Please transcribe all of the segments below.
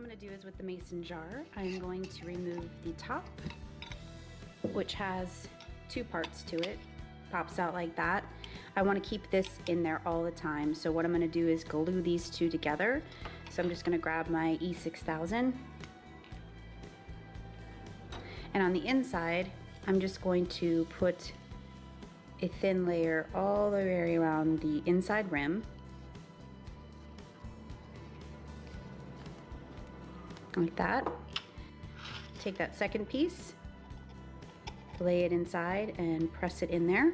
I'm going to do is with the mason jar, I'm going to remove the top, which has two parts to it. Pops out like that. I want to keep this in there all the time. So what I'm going to do is glue these two together. So I'm just going to grab my E6000. And on the inside, I'm just going to put a thin layer all the way around the inside rim. Like that. Take that second piece, lay it inside and press it in there.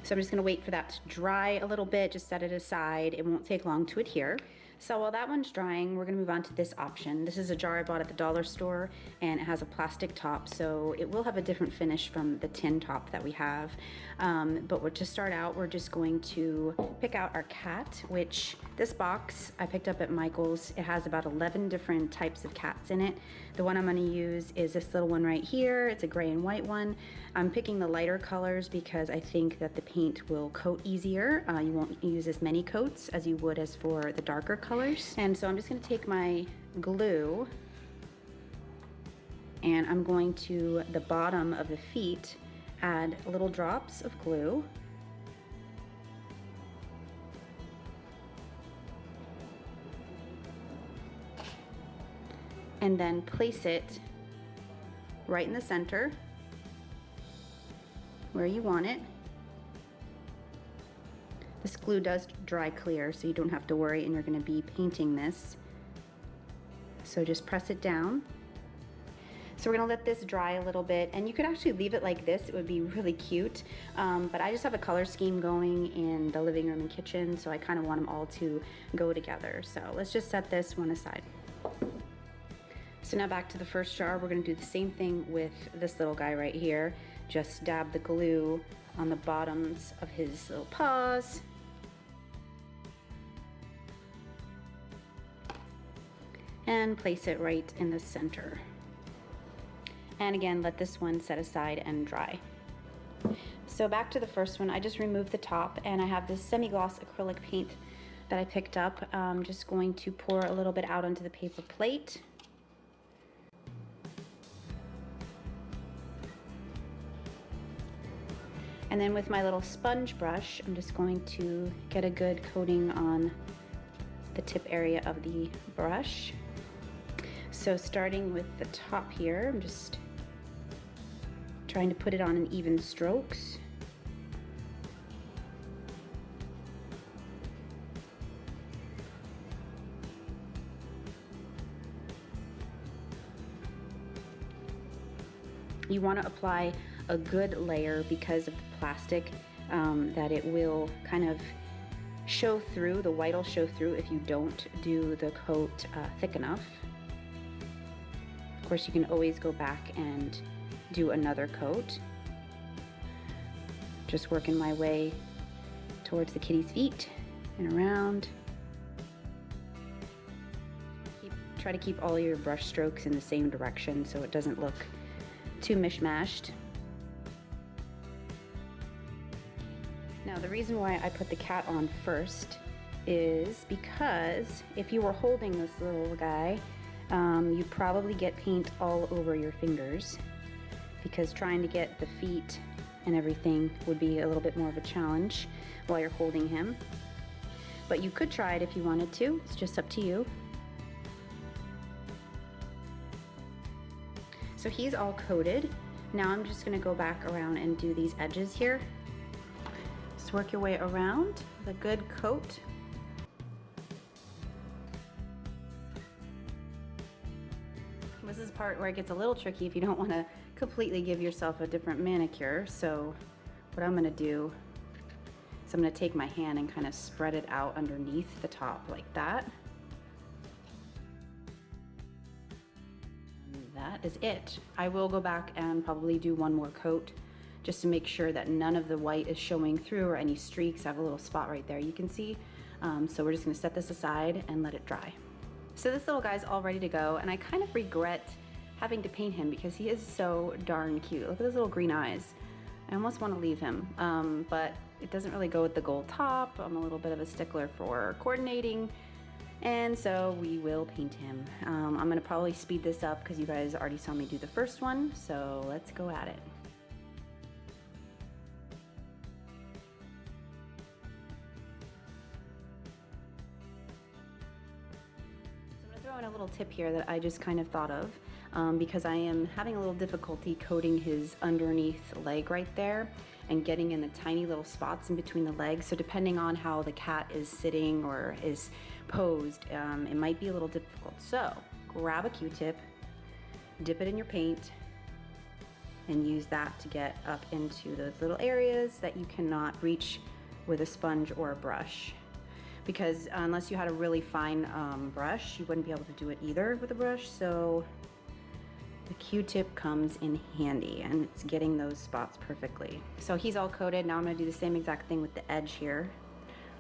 So I'm just gonna wait for that to dry a little bit, just set it aside. It won't take long to adhere. So while that one's drying, we're gonna move on to this option. This is a jar I bought at the dollar store and it has a plastic top, so it will have a different finish from the tin top that we have. But to start out, we're just going to pick out our cat, which this box I picked up at Michael's. It has about 11 different types of cats in it. The one I'm gonna use is this little one right here. It's a gray and white one. I'm picking the lighter colors because I think that the paint will coat easier. You won't use as many coats as you would as for the darker colors. And so I'm just going to take my glue and I'm going to the bottom of the feet add little drops of glue. And then place it right in the center where you want it. This glue does dry clear, so you don't have to worry, and you're going to be painting this. So just press it down. So we're going to let this dry a little bit, and you could actually leave it like this. It would be really cute, but I just have a color scheme going in the living room and kitchen, so I kind of want them all to go together. So let's just set this one aside. So now back to the first jar, we're going to do the same thing with this little guy right here. Just dab the glue on the bottoms of his little paws. And place it right in the center. And again, let this one set aside and dry. So back to the first one, I just removed the top and I have this semi-gloss acrylic paint that I picked up. I'm just going to pour a little bit out onto the paper plate. And then with my little sponge brush, I'm just going to get a good coating on the tip area of the brush. So starting with the top here, I'm just trying to put it on in even strokes. You want to apply a good layer because of the plastic, that it will kind of show through, the white will show through if you don't do the coat thick enough. Of course, you can always go back and do another coat. Just working my way towards the kitty's feet and around. Try to keep all your brush strokes in the same direction so it doesn't look too mishmashed. Now the reason why I put the cat on first is because if you were holding this little guy, you'd probably get paint all over your fingers, because trying to get the feet and everything would be a little bit more of a challenge while you're holding him. But you could try it if you wanted to, it's just up to you. So he's all coated. Now I'm just gonna go back around and do these edges here. Just work your way around with a good coat. This is the part where it gets a little tricky if you don't wanna completely give yourself a different manicure. So what I'm gonna do is I'm gonna take my hand and kind of spread it out underneath the top like that. That is it. I will go back and probably do one more coat just to make sure that none of the white is showing through or any streaks. I have a little spot right there you can see. So we're just gonna set this aside and let it dry. So this little guy's all ready to go, and I kind of regret having to paint him because he is so darn cute. Look at those little green eyes. I almost want to leave him, but it doesn't really go with the gold top. I'm a little bit of a stickler for coordinating And so we will paint him. I'm gonna probably speed this up because you guys already saw me do the first one, so let's go at it. Throw in a little tip here that I just kind of thought of because I am having a little difficulty coating his underneath leg right there and getting in the tiny little spots in between the legs. So depending on how the cat is sitting or is posed, it might be a little difficult. So grab a Q-tip, dip it in your paint, and use that to get up into those little areas that you cannot reach with a sponge or a brush. Because unless you had a really fine brush, you wouldn't be able to do it either with a brush. So the Q-tip comes in handy, and it's getting those spots perfectly. So he's all coated. Now I'm gonna do the same exact thing with the edge here.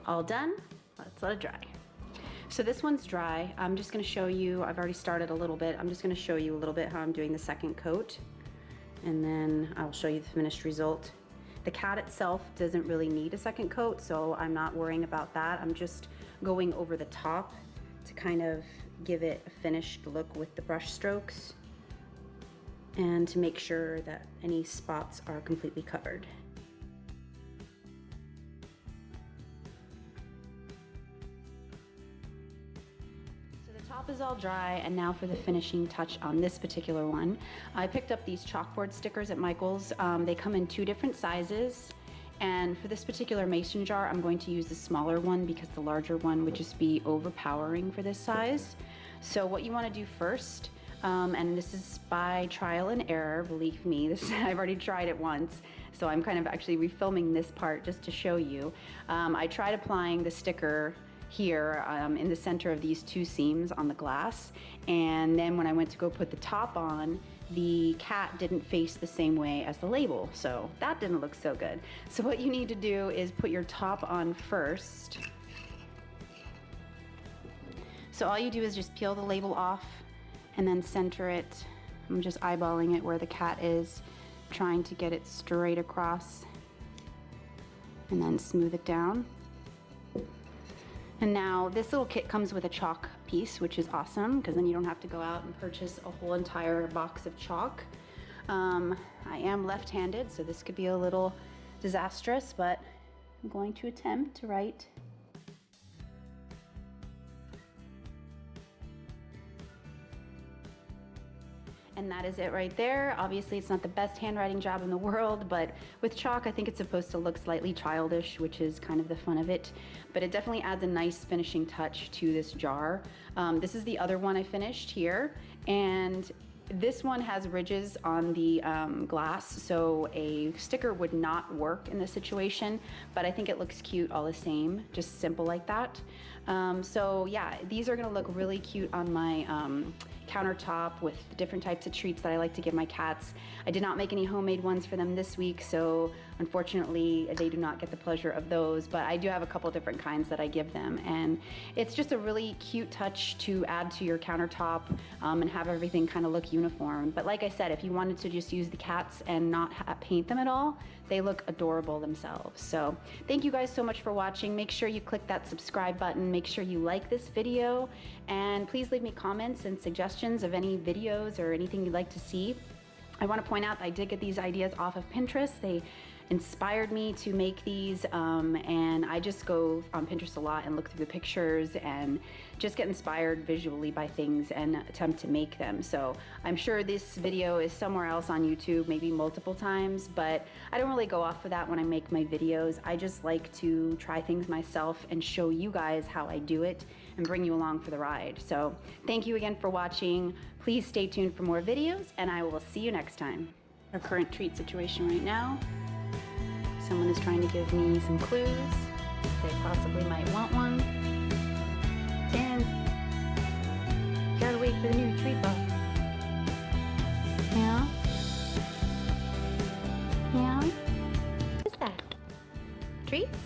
All done, let's let it dry. So this one's dry. I'm just gonna show you, I've already started a little bit. I'm just gonna show you a little bit how I'm doing the second coat, and then I'll show you the finished result. The cat itself doesn't really need a second coat, so I'm not worrying about that. I'm just going over the top to kind of give it a finished look with the brush strokes and to make sure that any spots are completely covered. Top is all dry, and now for the finishing touch on this particular one. I picked up these chalkboard stickers at Michael's. They come in 2 different sizes, and for this particular mason jar I'm going to use the smaller one because the larger one would just be overpowering for this size. So what you want to do first, and this is by trial and error, believe me, I've already tried it once, so I'm kind of actually refilming this part just to show you. I tried applying the sticker here in the center of these 2 seams on the glass, and then when I went to go put the top on, the cat didn't face the same way as the label, so that didn't look so good. So what you need to do is put your top on first. So all you do is just peel the label off and then center it. I'm just eyeballing it where the cat is, trying to get it straight across, and then smooth it down. And now this little kit comes with a chalk piece, which is awesome because then you don't have to go out and purchase a whole entire box of chalk. I am left-handed, so this could be a little disastrous, but I'm going to attempt to write. And that is it right there. Obviously it's not the best handwriting job in the world, but with chalk I think it's supposed to look slightly childish, which is kind of the fun of it. But it definitely adds a nice finishing touch to this jar. This is the other one I finished here, and this one has ridges on the glass, so a sticker would not work in this situation, but I think it looks cute all the same, just simple like that. So yeah, these are gonna look really cute on my countertop with different types of treats that I like to give my cats. I did not make any homemade ones for them this week, so unfortunately they do not get the pleasure of those, but I do have a couple different kinds that I give them, and it's just a really cute touch to add to your countertop and have everything kind of look uniform. But like I said, if you wanted to just use the cats and not paint them at all, they look adorable themselves. So thank you guys so much for watching. Make sure you click that subscribe button, make sure you like this video, and please leave me comments and suggestions of any videos or anything you'd like to see. I want to point out that I did get these ideas off of Pinterest. They inspired me to make these, and I just go on Pinterest a lot and look through the pictures and just get inspired visually by things and attempt to make them. So I'm sure this video is somewhere else on YouTube, maybe multiple times, but I don't really go off of that when I make my videos. I just like to try things myself and show you guys how I do it and bring you along for the ride. So thank you again for watching. Please stay tuned for more videos, and I will see you next time. Our current treat situation right now. Someone is trying to give me some clues. They possibly might want one. 10. You gotta wait for the new treat box. Yeah? Yeah? What is that? Treats?